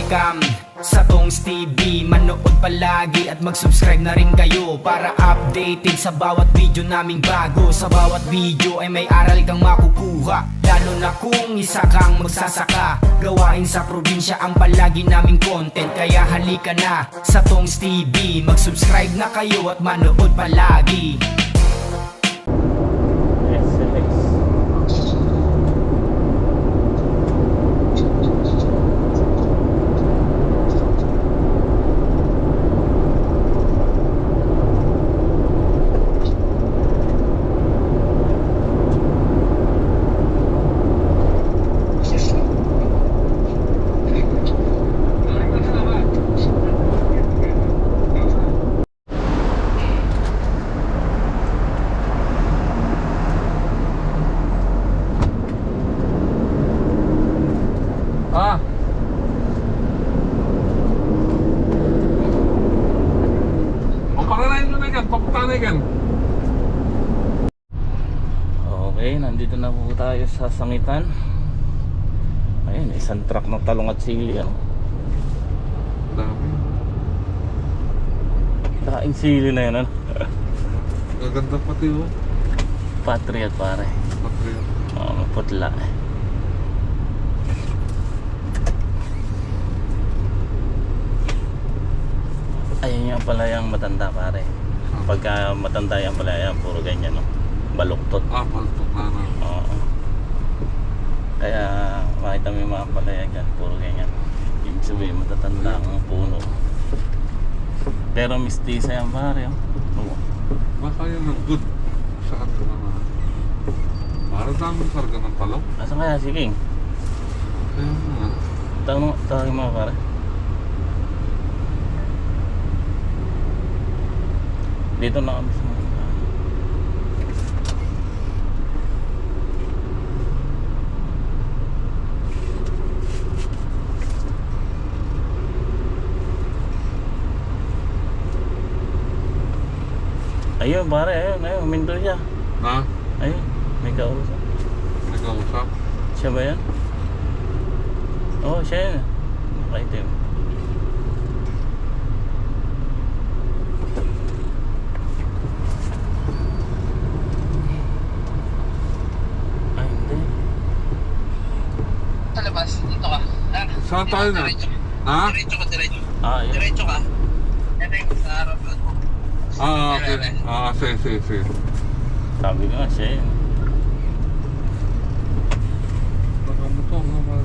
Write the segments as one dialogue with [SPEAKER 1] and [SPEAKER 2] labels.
[SPEAKER 1] welcome sa Tongs TV. Manood palagi at mag-subscribe na rin kayo para updated sa bawat video naming bago. Sa bawat video ay may aral kang makukuha, lalo na kung isa kang magsasaka. Gawain sa probinsya ang palagi naming content, kaya halika na sa Tongs TV. Mag-subscribe na kayo at manood palagi.
[SPEAKER 2] Okay, nandito na po tayo sa Sangitan. Ayun, isang truck ng talong at sili. Ano?
[SPEAKER 3] Dami.
[SPEAKER 2] Daing sili na yan. Ano?
[SPEAKER 3] Gaganda pati oh.
[SPEAKER 2] Patriot pare.
[SPEAKER 3] Patriot.
[SPEAKER 2] Oo, maputla. Ayun yung palayang matanda pare. Pagka matanda yung palaya, puro ganyan, no? Baluktot.
[SPEAKER 3] Baluktot na na.
[SPEAKER 2] Oo. Kaya makita mo yung mga palaya dyan, puro ganyan. Ibig sabihin, matatanda ang puno. Pero mistisa yan pare, oh. Oo.
[SPEAKER 3] Baka yun ang good. Saan ka naman? Parang daming karga ng talong.
[SPEAKER 2] Asan kaya si King?
[SPEAKER 3] Kaya nga.
[SPEAKER 2] Tawagin mo pare. Dito na kami sa ayun pare, ayun, huminto siya.
[SPEAKER 3] Na?
[SPEAKER 2] Ayun, may kausap.
[SPEAKER 3] May kausap?
[SPEAKER 2] Siya ba yan? Oo, siya yan. Nakaitim. Ay, hindi.
[SPEAKER 4] Sa labas, dito ka.
[SPEAKER 3] Saan tayo na? Ha?
[SPEAKER 4] Diretso ka, diretso.
[SPEAKER 2] Yun.
[SPEAKER 4] Diretso ka. Ito yung sa harap lang.
[SPEAKER 3] Okay. Sige.
[SPEAKER 2] Sabi ko nga, siya yun.
[SPEAKER 3] Nakamutong naman.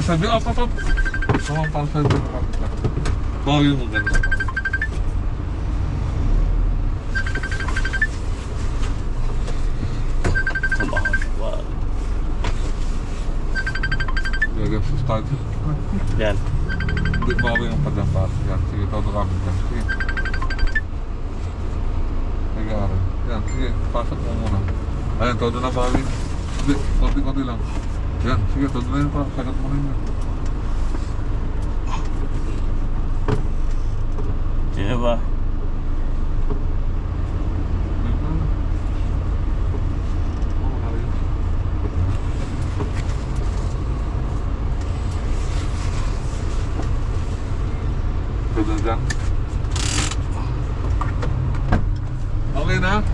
[SPEAKER 3] Sabi, pop. Sama para sa dito. Bawi mo ganda. Gagawin sa start.
[SPEAKER 2] Yan.
[SPEAKER 3] Hindi bawi yung pagdapat. Yan, sige, todo kami dyan. Sige. Nag-aaral. Yan, sige, pasok mo muna. Ayan, todo na bawi. Hindi, konti-konti lang. Yan, sige, todo na yun pa. Sagat mo rin yan.
[SPEAKER 2] Sino ba?
[SPEAKER 3] Todo dyan. Okay na?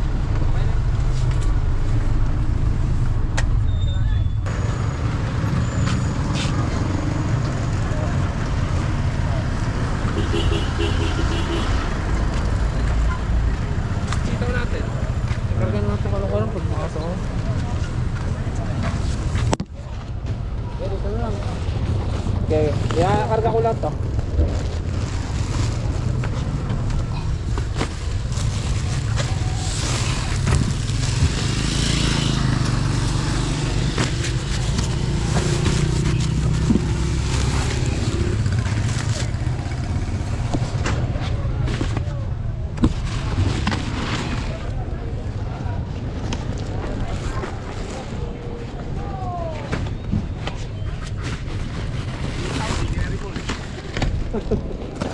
[SPEAKER 5] Okay. Kaya karga ko lang to.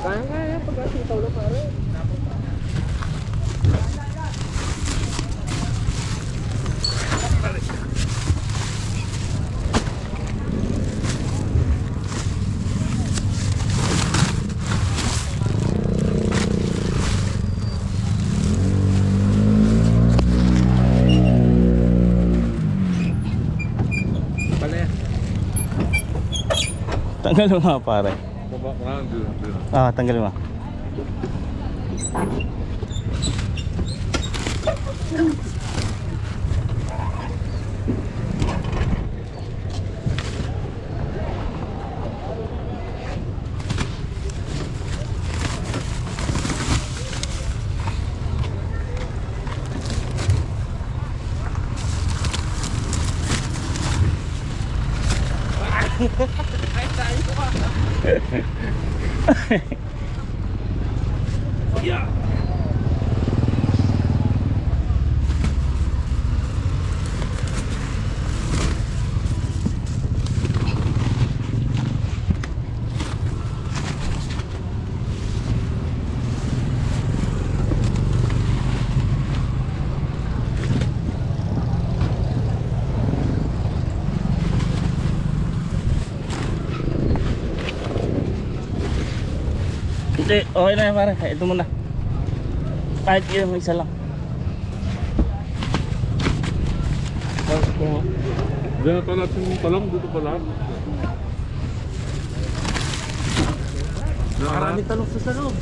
[SPEAKER 5] Kaya pagkasitaw lang pare.
[SPEAKER 2] Tanggal mo nga pare.
[SPEAKER 3] Baba, hindi na.
[SPEAKER 2] Ah, tanggal mo. Hindi, okay na yan pare. Ito muna. Kahit yung isa lang.
[SPEAKER 3] Diyan na natin yung talong dito pala.
[SPEAKER 5] Marami talong sa loob.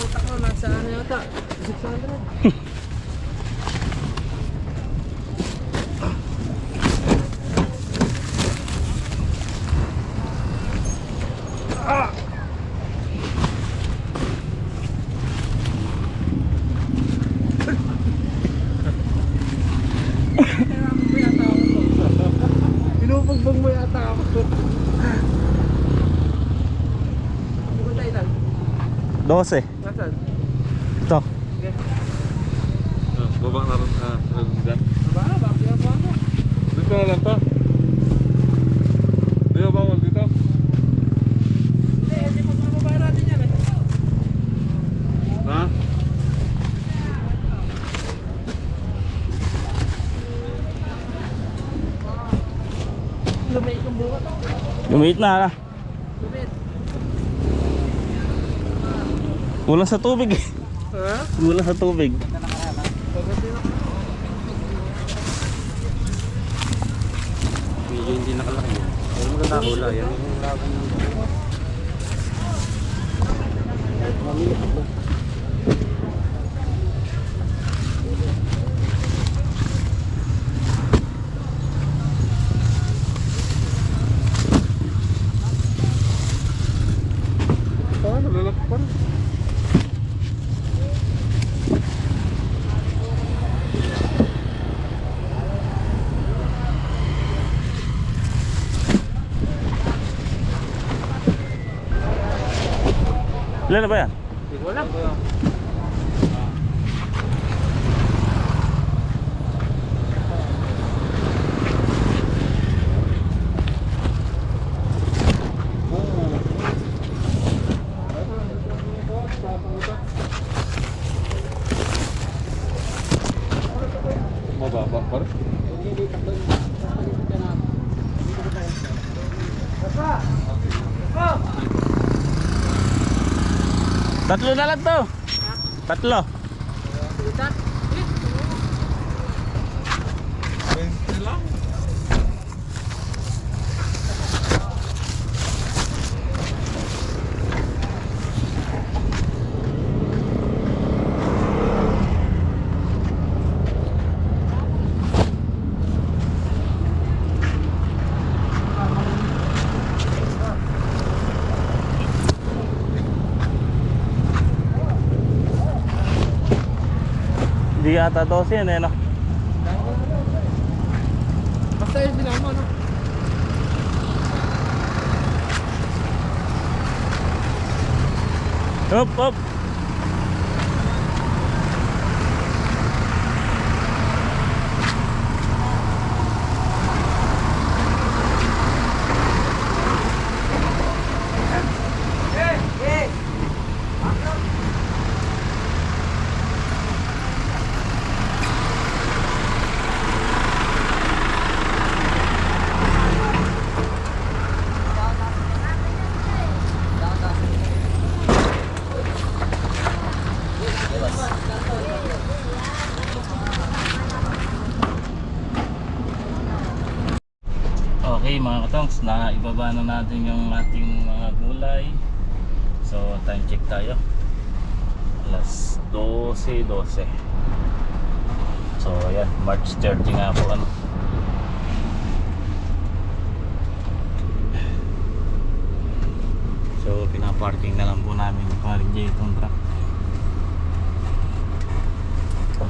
[SPEAKER 5] Putak mo, nasa ano yata? 600. Pinupagbag mo yata ako. Hindi ko tayo lang.
[SPEAKER 2] 12.
[SPEAKER 5] Nasaan?
[SPEAKER 2] Ito.
[SPEAKER 5] Okay.
[SPEAKER 3] Baba na rin dyan.
[SPEAKER 5] Bakit yan pa ako?
[SPEAKER 3] Dito na lang to. Di ba bawal dito?
[SPEAKER 5] Hindi magmamabay natin yan eh.
[SPEAKER 3] Ha?
[SPEAKER 5] Lumait yung bukat.
[SPEAKER 2] Lumit na.
[SPEAKER 5] Lumait.
[SPEAKER 2] Kulang sa tubig eh.
[SPEAKER 5] Ha?
[SPEAKER 2] Kulang sa tubig.
[SPEAKER 5] Medyo hindi nakalaki. Pero maganda hula. Yan yung laban ng
[SPEAKER 3] Lalaki pa rin.
[SPEAKER 2] Ilan na ba yan?
[SPEAKER 5] Hindi ko alam.
[SPEAKER 3] Mababa pa rin.
[SPEAKER 2] Tatlo na lang to. Tatlo. Hindi yata 12 yan eh, no?
[SPEAKER 5] Basta yun bilang mo, no?
[SPEAKER 2] Hop, hop! Okay mga katongs, na ibaba na natin yung ating mga gulay. So time check tayo. Alas 12:12. So ayan, March 30 nga po ano. So pinaparking na lang po namin yung paring Jayton truck.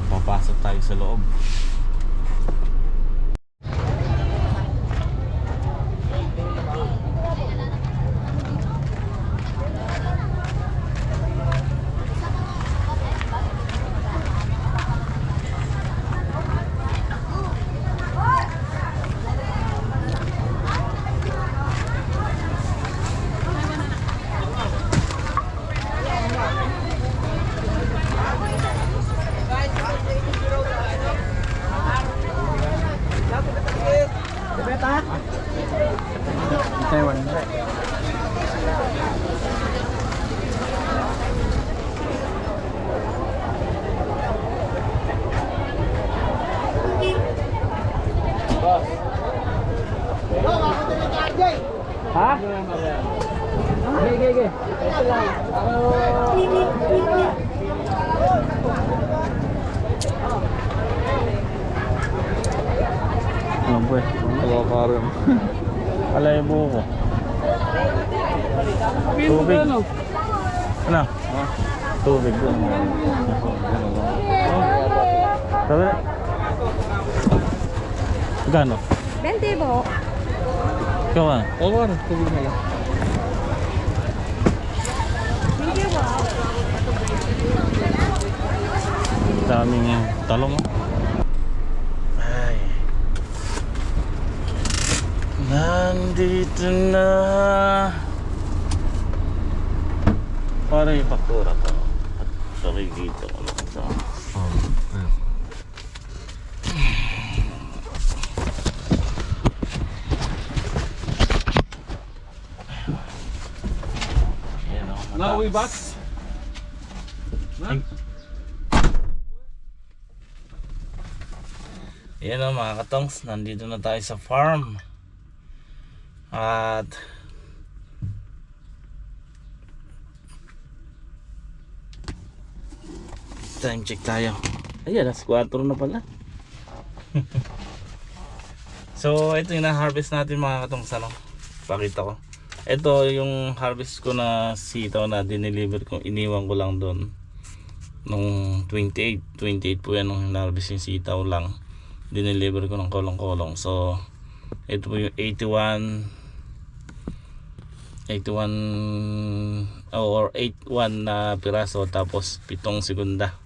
[SPEAKER 2] Papasok tayo sa loob. Ha? Gege. Ano ba?
[SPEAKER 3] Wala ka rin.
[SPEAKER 2] Alay buko. Tubig. Ano?
[SPEAKER 3] Ha?
[SPEAKER 2] Tubig doon. Sabi na. Gano?
[SPEAKER 6] 20 po.
[SPEAKER 2] Ikaw ah.
[SPEAKER 3] Oo, ano? Tubig na lang.
[SPEAKER 6] Thank you po.
[SPEAKER 2] Daming talong. Ay. Nandito na. Para yung faktura to. At nakikita ko lang ito.
[SPEAKER 3] Ayun.
[SPEAKER 2] Ayan o.
[SPEAKER 3] Now we back?
[SPEAKER 2] Ayan o mga katongs. Nandito na tayo sa farm. At time check tayo. Ayan, alas 4 na pala. So ito yung na-harvest natin mga katongs, ano? Pakita ko. Ito yung harvest ko na sitaw na dineliver ko. Iniwan ko lang doon nung 28 po yan nung na-harvest yung sitaw lang. Dineliver ko ng kolong-kolong. So ito po yung 81 or 81 na piraso, tapos 7 segunda,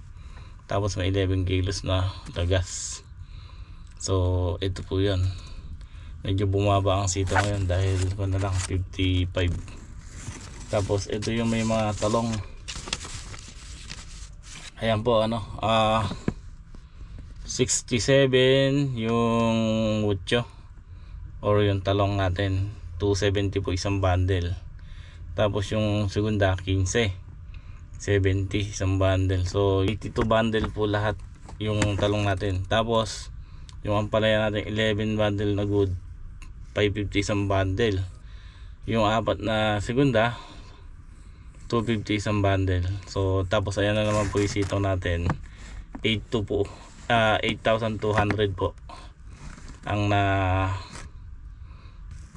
[SPEAKER 2] tapos may 11 kilos na tagas. So ito po yun. Medyo bumaba ang sitaw ngayon dahil pa na lang 55. Tapos ito yung may mga talong. Ayan po ano, 67 yung mucho or yung talong natin, 270 po isang bundle. Tapos yung segunda 15, 70 isang bundle. So 82 bundle po lahat yung talong natin. Tapos yung ampalaya natin 11 bundle na good, 550 isang bundle. Yung apat na segunda 250 isang bundle. So tapos ayan na naman po yung sitaw natin, 82 po, 8,200 po ang na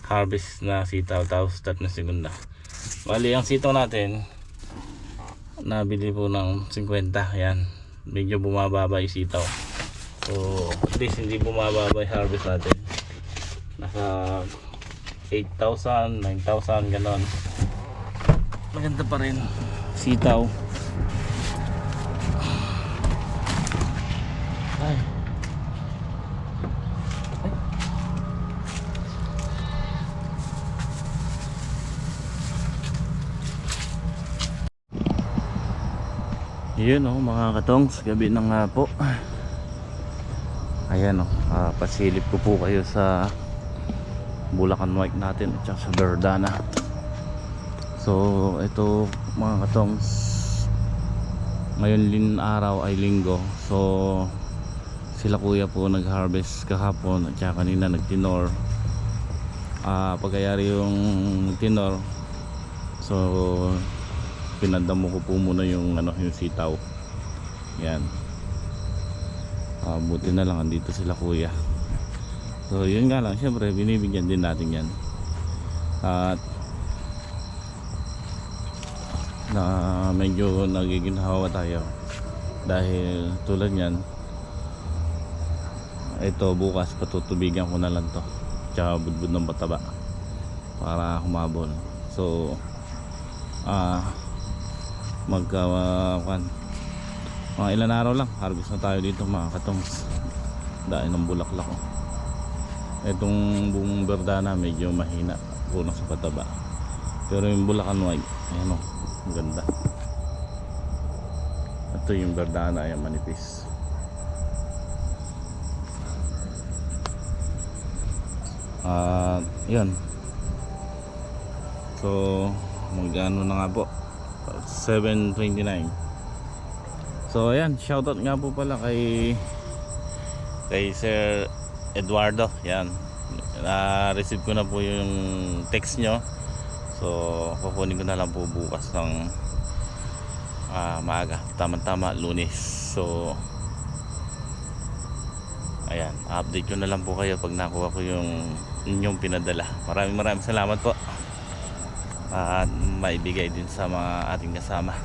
[SPEAKER 2] harvest na sitaw, tapos start na segunda. Bali ang sitaw natin nabili po ng 50, yan medyo bumababa yung sitaw. So at least hindi bumababa yung harvest natin. Nasa 8,000, 9,000 ganon. Maganda pa rin sitaw. Ay. Yun mga katongs, gabi na nga po. Ayan pasilip ko po kayo sa Bulacan White natin at saka sa Verdana. So ito mga katongs, ngayon araw ay linggo. So sila kuya po nag-harvest kahapon at saka kanina nagtinor. Pagkayari yung tinor, so pinandamo ko po muna yung yung sitaw. Yan. Buti na lang andito sila kuya. So yun nga lang, syempre binibigyan din natin yan. At na medyo nagiginhawa tayo dahil tulad yan, ito bukas patutubigan ko na lang to, tsaka budbud ng bataba para humabol. So mga ilan araw lang harvest na tayo dito mga katongs, dahil ng bulaklak itong buong Verdana medyo mahina kulang sa pataba, pero yung Bulacan White ayan ang ganda. Ito yung Verdana, ayan manipis. Yun, so magano na nga po, 7:29. So ayan, shoutout nga po pala kay Sir Eduardo. Yan, na-receive ko na po yung text nyo. So kukunin ko na lang po bukas ng maaga, tama-tama Lunes. So ayan, update ko na lang po kayo pag nakuha ko yung inyong pinadala. Maraming salamat po, at maibigay din sa mga ating kasama.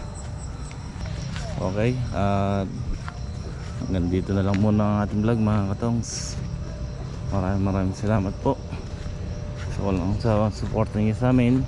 [SPEAKER 2] Okay, hanggang dito na lang muna ang ating vlog mga katongs. Maraming salamat po sa walang sawang support niyo sa amin.